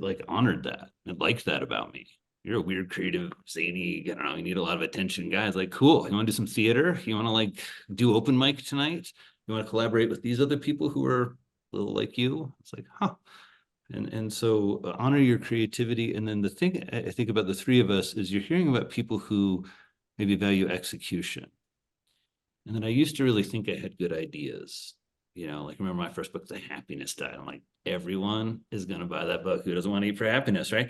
like honored that. It liked that about me. You're a weird, creative, zany, you need a lot of attention guy. It's like, cool. You want to do some theater? You want to like do open mic tonight? You want to collaborate with these other people who are a little like you? It's like, huh. And so honor your creativity. And then the thing I think about the three of us is you're hearing about people who maybe value execution. And then I used to really think I had good ideas. Like remember my first book, The Happiness Diet. I'm like, everyone is going to buy that book. Who doesn't want to eat for happiness, right?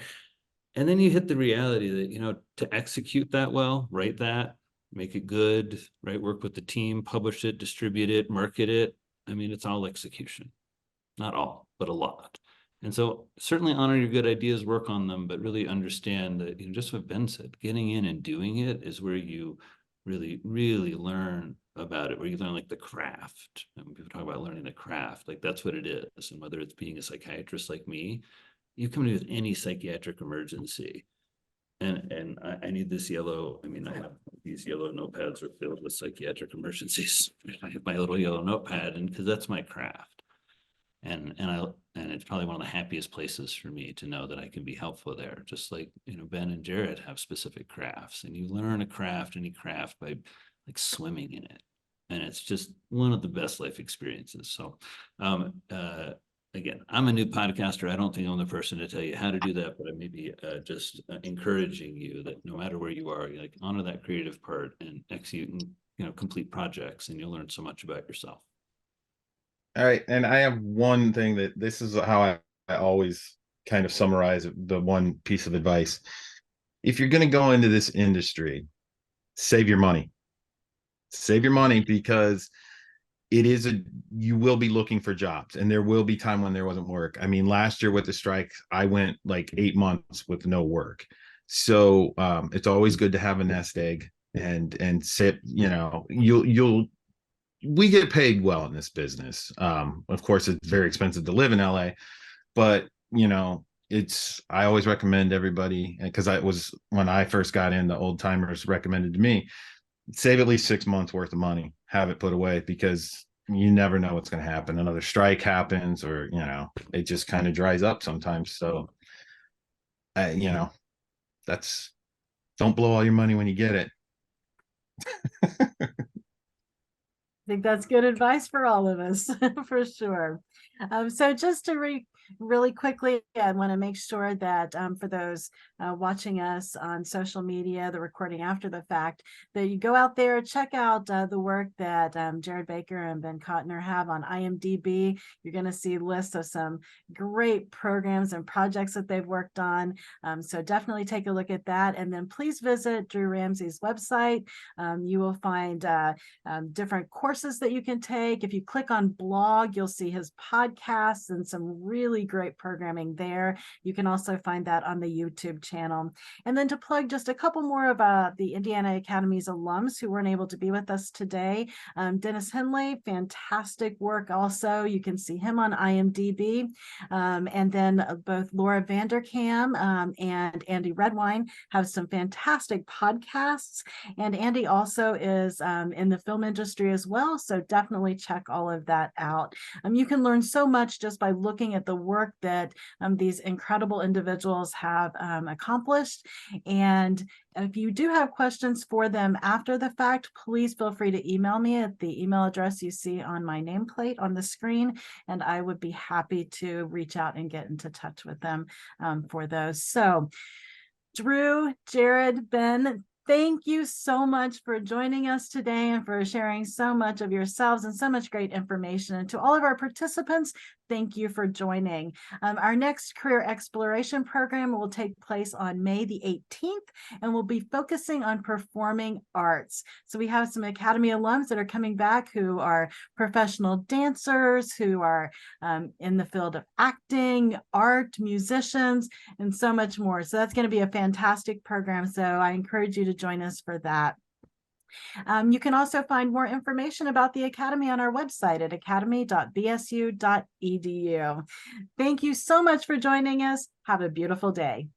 And then you hit the reality that, to execute that well, write that, make it good, right? Work with the team, publish it, distribute it, market it. I mean, it's all execution. Not all, but a lot. And so certainly honor your good ideas, work on them, but really understand that, just what Ben said, getting in and doing it is where you really, really learn about it, where you learn like the craft. And people talk about learning the craft, like that's what it is. And whether it's being a psychiatrist like me, you come to me with any psychiatric emergency. And I need this yellow. I mean, I have these yellow notepads are filled with psychiatric emergencies. I have my little yellow notepad, and because that's my craft. And it's probably one of the happiest places for me to know that I can be helpful there. Just like, Ben and Jared have specific crafts, and you learn any craft by like swimming in it. And it's just one of the best life experiences. So, again, I'm a new podcaster. I don't think I'm the person to tell you how to do that, but I may be just encouraging you that no matter where you are, you like honor that creative part and execute and, complete projects, and you'll learn so much about yourself.
All right. And I have one thing that this is how I always kind of summarize the one piece of advice. If you're going to go into this industry, save your money. Save your money, because you will be looking for jobs, and there will be time when there wasn't work. I mean, last year with the strike, I went like 8 months with no work. So it's always good to have a nest egg and sit, we get paid well in this business. Of course, it's very expensive to live in LA, but I always recommend everybody, because when I first got in, the old timers recommended to me, save at least 6 months worth of money, have it put away, because you never know what's going to happen. Another strike happens, or, it just kind of dries up sometimes. So, don't blow all your money when you get it.
I think that's good advice for all of us, for sure. So just to really quickly, I want to make sure that for those watching us on social media, the recording after the fact, that you go out there, check out the work that Jared Baker and Ben Kottner have on IMDb. You're going to see lists of some great programs and projects that they've worked on. So definitely take a look at that. And then please visit Drew Ramsey's website. You will find different courses that you can take. If you click on blog, you'll see his podcasts and some really great programming there. You can also find that on the YouTube channel. And then to plug just a couple more of the Indiana Academy's alums who weren't able to be with us today. Dennis Henley, fantastic work also. You can see him on IMDb. And then both Laura Vanderkam and Andy Redwine have some fantastic podcasts. And Andy also is in the film industry as well. So definitely check all of that out. You can learn so much just by looking at the work that these incredible individuals have accomplished. And if you do have questions for them after the fact, please feel free to email me at the email address you see on my nameplate on the screen, and I would be happy to reach out and get into touch with them for those. So Drew, Jared, Ben, thank you so much for joining us today and for sharing so much of yourselves and so much great information. And to all of our participants, thank you for joining. Our next career exploration program will take place on May the 18th, and we'll be focusing on performing arts. So we have some Academy alums that are coming back who are professional dancers, who are in the field of acting, art, musicians, and so much more. So that's going to be a fantastic program. So I encourage you to join us for that. You can also find more information about the Academy on our website at academy.bsu.edu. Thank you so much for joining us. Have a beautiful day.